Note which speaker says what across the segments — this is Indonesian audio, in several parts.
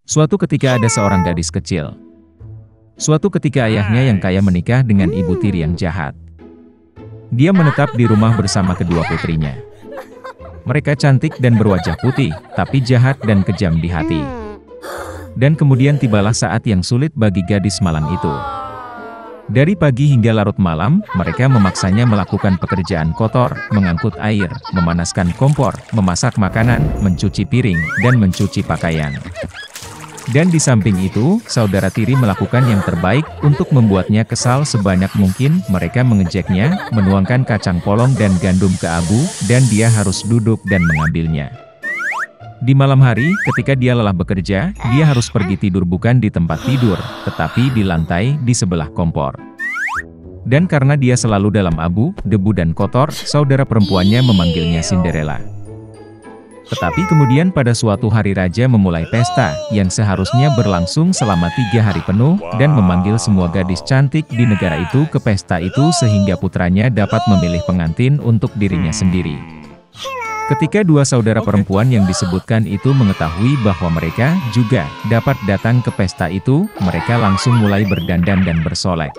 Speaker 1: Suatu ketika ada seorang gadis kecil. Suatu ketika ayahnya yang kaya menikah dengan ibu tiri yang jahat. Dia menetap di rumah bersama kedua putrinya. Mereka cantik dan berwajah putih, tapi jahat dan kejam di hati. Dan kemudian tibalah saat yang sulit bagi gadis malang itu. Dari pagi hingga larut malam, mereka memaksanya melakukan pekerjaan kotor, mengangkut air, memanaskan kompor, memasak makanan, mencuci piring, dan mencuci pakaian. Dan di samping itu, saudara tiri melakukan yang terbaik untuk membuatnya kesal sebanyak mungkin. Mereka mengejeknya, menuangkan kacang polong dan gandum ke abu, dan dia harus duduk dan mengambilnya. Di malam hari, ketika dia lelah bekerja, dia harus pergi tidur bukan di tempat tidur, tetapi di lantai di sebelah kompor. Dan karena dia selalu dalam abu, debu dan kotor, saudara perempuannya memanggilnya Cinderella. Tetapi kemudian pada suatu hari raja memulai pesta, yang seharusnya berlangsung selama 3 hari penuh, dan memanggil semua gadis cantik di negara itu ke pesta itu sehingga putranya dapat memilih pengantin untuk dirinya sendiri. Ketika dua saudara perempuan yang disebutkan itu mengetahui bahwa mereka juga dapat datang ke pesta itu, mereka langsung mulai berdandan dan bersolek.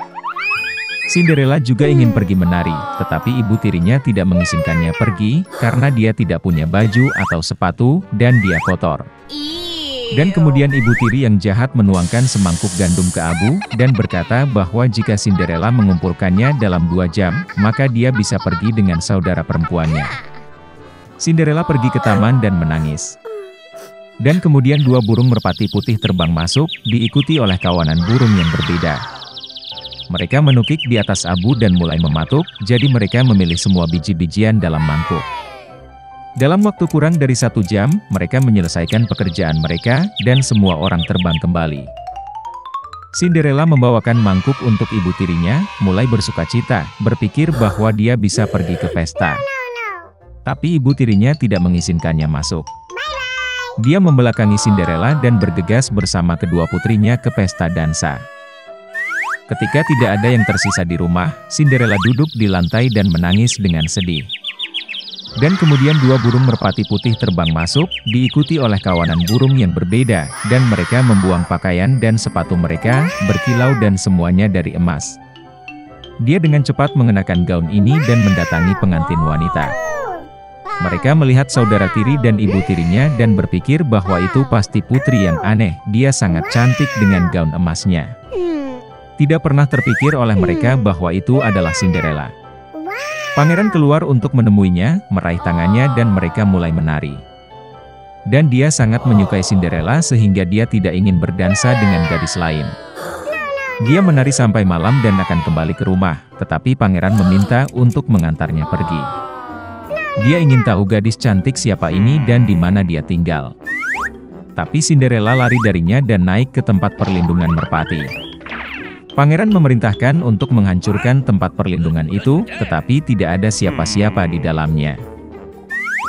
Speaker 1: Cinderella juga ingin pergi menari, tetapi ibu tirinya tidak mengizinkannya pergi, karena dia tidak punya baju atau sepatu, dan dia kotor. Dan kemudian ibu tiri yang jahat menuangkan semangkuk gandum ke abu, dan berkata bahwa jika Cinderella mengumpulkannya dalam 2 jam, maka dia bisa pergi dengan saudara perempuannya. Cinderella pergi ke taman dan menangis. Dan kemudian 2 burung merpati putih terbang masuk, diikuti oleh kawanan burung yang berbeda. Mereka menukik di atas abu dan mulai mematuk, jadi mereka memilih semua biji-bijian dalam mangkuk. Dalam waktu kurang dari 1 jam, mereka menyelesaikan pekerjaan mereka, dan semua orang terbang kembali. Cinderella membawakan mangkuk untuk ibu tirinya, mulai bersukacita, berpikir bahwa dia bisa pergi ke pesta. Tapi ibu tirinya tidak mengizinkannya masuk. Dia membelakangi Cinderella dan bergegas bersama kedua putrinya ke pesta dansa. Ketika tidak ada yang tersisa di rumah, Cinderella duduk di lantai dan menangis dengan sedih. Dan kemudian 2 burung merpati putih terbang masuk, diikuti oleh kawanan burung yang berbeda, dan mereka membuang pakaian dan sepatu mereka, berkilau dan semuanya dari emas. Dia dengan cepat mengenakan gaun ini dan mendatangi pengantin wanita. Mereka melihat saudara tiri dan ibu tirinya dan berpikir bahwa itu pasti putri yang aneh, dia sangat cantik dengan gaun emasnya. Tidak pernah terpikir oleh mereka bahwa itu adalah Cinderella. Pangeran keluar untuk menemuinya, meraih tangannya dan mereka mulai menari. Dan dia sangat menyukai Cinderella sehingga dia tidak ingin berdansa dengan gadis lain. Dia menari sampai malam dan akan kembali ke rumah, tetapi pangeran meminta untuk mengantarnya pergi. Dia ingin tahu gadis cantik siapa ini dan di mana dia tinggal. Tapi Cinderella lari darinya dan naik ke tempat perlindungan merpati. Pangeran memerintahkan untuk menghancurkan tempat perlindungan itu, tetapi tidak ada siapa-siapa di dalamnya.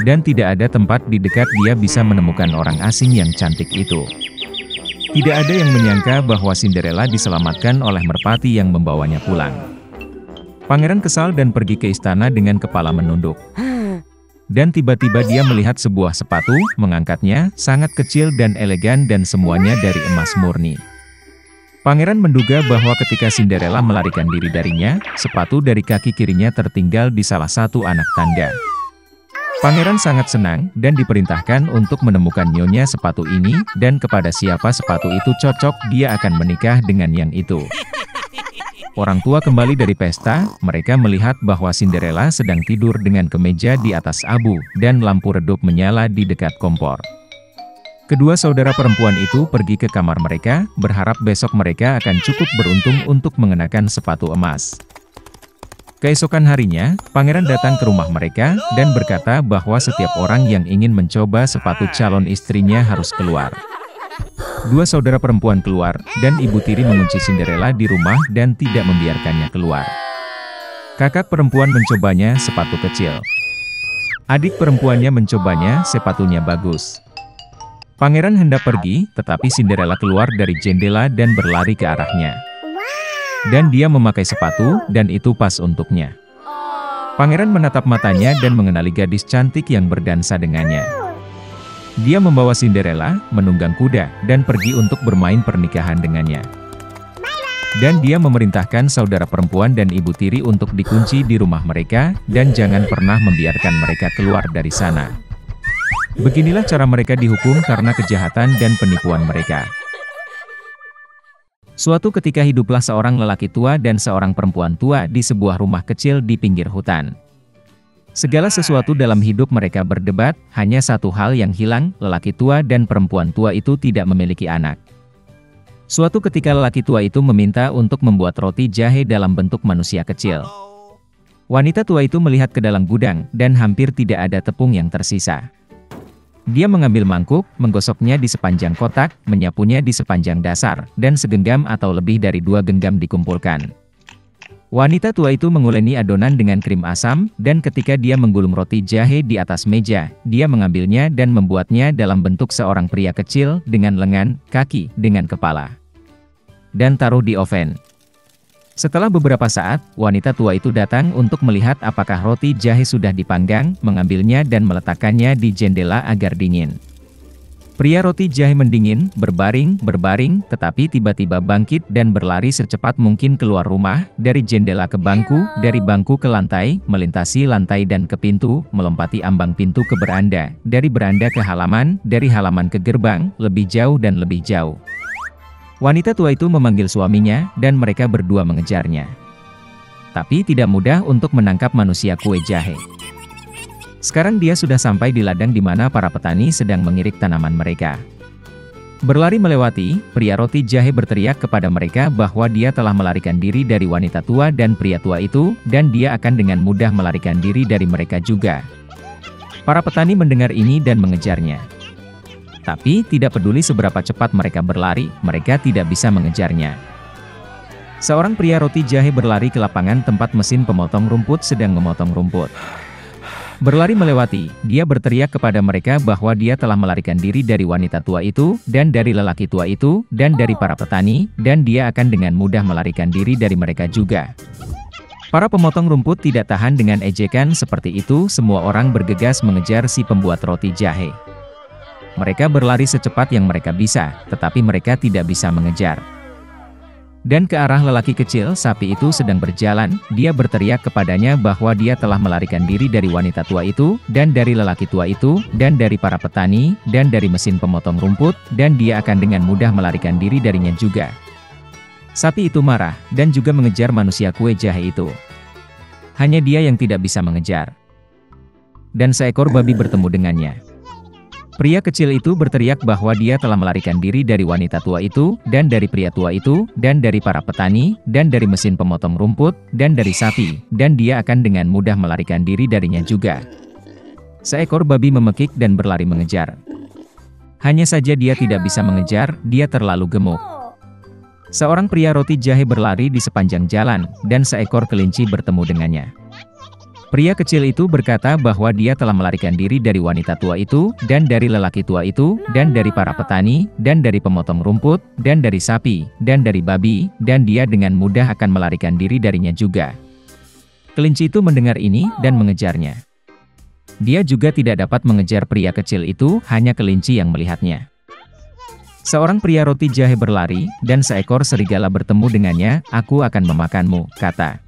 Speaker 1: Dan tidak ada tempat di dekat dia bisa menemukan orang asing yang cantik itu. Tidak ada yang menyangka bahwa Cinderella diselamatkan oleh merpati yang membawanya pulang. Pangeran kesal dan pergi ke istana dengan kepala menunduk. Dan tiba-tiba dia melihat sebuah sepatu, mengangkatnya, sangat kecil dan elegan dan semuanya dari emas murni. Pangeran menduga bahwa ketika Cinderella melarikan diri darinya, sepatu dari kaki kirinya tertinggal di salah satu anak tangga. Pangeran sangat senang, dan diperintahkan untuk menemukan nyonya sepatu ini, dan kepada siapa sepatu itu cocok, dia akan menikah dengan yang itu. Orang tua kembali dari pesta, mereka melihat bahwa Cinderella sedang tidur dengan kemeja di atas abu, dan lampu redup menyala di dekat kompor. Kedua saudara perempuan itu pergi ke kamar mereka, berharap besok mereka akan cukup beruntung untuk mengenakan sepatu emas. Keesokan harinya, pangeran datang ke rumah mereka, dan berkata bahwa setiap orang yang ingin mencoba sepatu calon istrinya harus keluar. 2 saudara perempuan keluar, dan ibu tiri mengunci Cinderella di rumah dan tidak membiarkannya keluar. Kakak perempuan mencobanya sepatu kecil. Adik perempuannya mencobanya sepatunya bagus. Pangeran hendak pergi, tetapi Cinderella keluar dari jendela dan berlari ke arahnya. Dan dia memakai sepatu, dan itu pas untuknya. Pangeran menatap matanya dan mengenali gadis cantik yang berdansa dengannya. Dia membawa Cinderella, menunggang kuda, dan pergi untuk bermain pernikahan dengannya. Dan dia memerintahkan saudara perempuan dan ibu tiri untuk dikunci di rumah mereka, dan jangan pernah membiarkan mereka keluar dari sana. Beginilah cara mereka dihukum karena kejahatan dan penipuan mereka. Suatu ketika hiduplah seorang lelaki tua dan seorang perempuan tua di sebuah rumah kecil di pinggir hutan. Segala sesuatu dalam hidup mereka berdebat, hanya satu hal yang hilang, lelaki tua dan perempuan tua itu tidak memiliki anak. Suatu ketika lelaki tua itu meminta untuk membuat roti jahe dalam bentuk manusia kecil. Wanita tua itu melihat ke dalam gudang, dan hampir tidak ada tepung yang tersisa. Dia mengambil mangkuk, menggosoknya di sepanjang kotak, menyapunya di sepanjang dasar, dan segenggam atau lebih dari 2 genggam dikumpulkan. Wanita tua itu menguleni adonan dengan krim asam, dan ketika dia menggulung roti jahe di atas meja, dia mengambilnya dan membuatnya dalam bentuk seorang pria kecil, dengan lengan, kaki, dengan kepala. Dan taruh di oven. Setelah beberapa saat, wanita tua itu datang untuk melihat apakah roti jahe sudah dipanggang, mengambilnya dan meletakkannya di jendela agar dingin. Pria roti jahe mendingin, berbaring, tetapi tiba-tiba bangkit dan berlari secepat mungkin keluar rumah, dari jendela ke bangku, dari bangku ke lantai, melintasi lantai dan ke pintu, melompati ambang pintu ke beranda, dari beranda ke halaman, dari halaman ke gerbang, lebih jauh dan lebih jauh. Wanita tua itu memanggil suaminya, dan mereka berdua mengejarnya. Tapi tidak mudah untuk menangkap manusia kue jahe. Sekarang dia sudah sampai di ladang di mana para petani sedang mengirik tanaman mereka. Berlari melewati, pria roti jahe berteriak kepada mereka bahwa dia telah melarikan diri dari wanita tua dan pria tua itu, dan dia akan dengan mudah melarikan diri dari mereka juga. Para petani mendengar ini dan mengejarnya. Tapi, tidak peduli seberapa cepat mereka berlari, mereka tidak bisa mengejarnya. Seorang pria roti jahe berlari ke lapangan tempat mesin pemotong rumput sedang memotong rumput. Berlari melewati, dia berteriak kepada mereka bahwa dia telah melarikan diri dari wanita tua itu, dan dari lelaki tua itu, dan dari para petani, dan dia akan dengan mudah melarikan diri dari mereka juga. Para pemotong rumput tidak tahan dengan ejekan seperti itu, semua orang bergegas mengejar si pembuat roti jahe. Mereka berlari secepat yang mereka bisa, tetapi mereka tidak bisa mengejar. Dan ke arah lelaki kecil, sapi itu sedang berjalan, dia berteriak kepadanya bahwa dia telah melarikan diri dari wanita tua itu, dan dari lelaki tua itu, dan dari para petani, dan dari mesin pemotong rumput, dan dia akan dengan mudah melarikan diri darinya juga. Sapi itu marah, dan juga mengejar manusia kue jahe itu. Hanya dia yang tidak bisa mengejar. Dan seekor babi bertemu dengannya. Pria kecil itu berteriak bahwa dia telah melarikan diri dari wanita tua itu, dan dari pria tua itu, dan dari para petani, dan dari mesin pemotong rumput, dan dari sapi, dan dia akan dengan mudah melarikan diri darinya juga. Seekor babi memekik dan berlari mengejar. Hanya saja dia tidak bisa mengejar, dia terlalu gemuk. Seorang pria roti jahe berlari di sepanjang jalan, dan seekor kelinci bertemu dengannya. Pria kecil itu berkata bahwa dia telah melarikan diri dari wanita tua itu, dan dari lelaki tua itu, dan dari para petani, dan dari pemotong rumput, dan dari sapi, dan dari babi, dan dia dengan mudah akan melarikan diri darinya juga. Kelinci itu mendengar ini, dan mengejarnya. Dia juga tidak dapat mengejar pria kecil itu, hanya kelinci yang melihatnya. Seorang pria roti jahe berlari, dan seekor serigala bertemu dengannya, "Aku akan memakanmu," kata.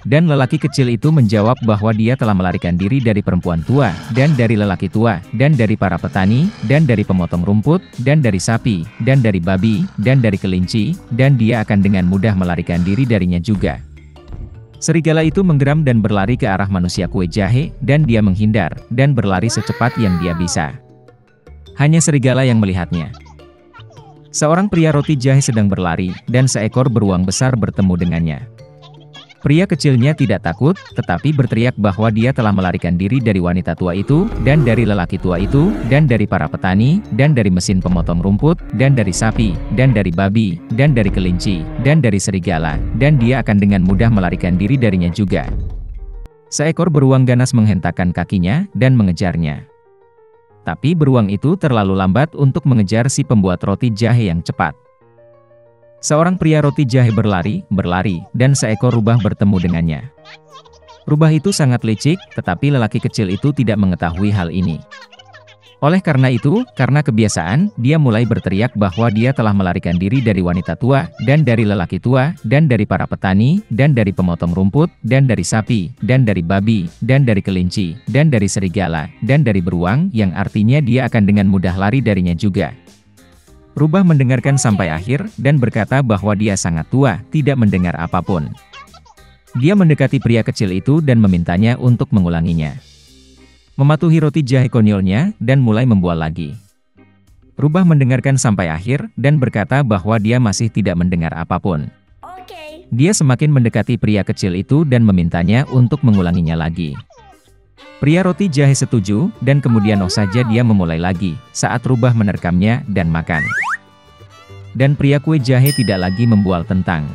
Speaker 1: Dan lelaki kecil itu menjawab bahwa dia telah melarikan diri dari perempuan tua, dan dari lelaki tua, dan dari para petani, dan dari pemotong rumput, dan dari sapi, dan dari babi, dan dari kelinci, dan dia akan dengan mudah melarikan diri darinya juga. Serigala itu menggeram dan berlari ke arah manusia kue jahe, dan dia menghindar, dan berlari secepat yang dia bisa. Hanya serigala yang melihatnya. Seorang pria roti jahe sedang berlari, dan seekor beruang besar bertemu dengannya. Pria kecilnya tidak takut, tetapi berteriak bahwa dia telah melarikan diri dari wanita tua itu, dan dari lelaki tua itu, dan dari para petani, dan dari mesin pemotong rumput, dan dari sapi, dan dari babi, dan dari kelinci, dan dari serigala, dan dia akan dengan mudah melarikan diri darinya juga. Seekor beruang ganas menghentakkan kakinya, dan mengejarnya. Tapi beruang itu terlalu lambat untuk mengejar si pembuat roti jahe yang cepat. Seorang pria roti jahe berlari, dan seekor rubah bertemu dengannya. Rubah itu sangat licik, tetapi lelaki kecil itu tidak mengetahui hal ini. Oleh karena itu, karena kebiasaan, dia mulai berteriak bahwa dia telah melarikan diri dari wanita tua, dan dari lelaki tua, dan dari para petani, dan dari pemotong rumput, dan dari sapi, dan dari babi, dan dari kelinci, dan dari serigala, dan dari beruang, yang artinya dia akan dengan mudah lari darinya juga. Rubah mendengarkan sampai akhir, dan berkata bahwa dia sangat tua, tidak mendengar apapun. Dia mendekati pria kecil itu dan memintanya untuk mengulanginya. Mematuhi roti jahe konyolnya, dan mulai membual lagi. Rubah mendengarkan sampai akhir, dan berkata bahwa dia masih tidak mendengar apapun. Dia semakin mendekati pria kecil itu dan memintanya untuk mengulanginya lagi. Pria roti jahe setuju, dan kemudian saja dia memulai lagi, saat Rubah menerkamnya dan makan. Dan pria kue jahe tidak lagi membual tentang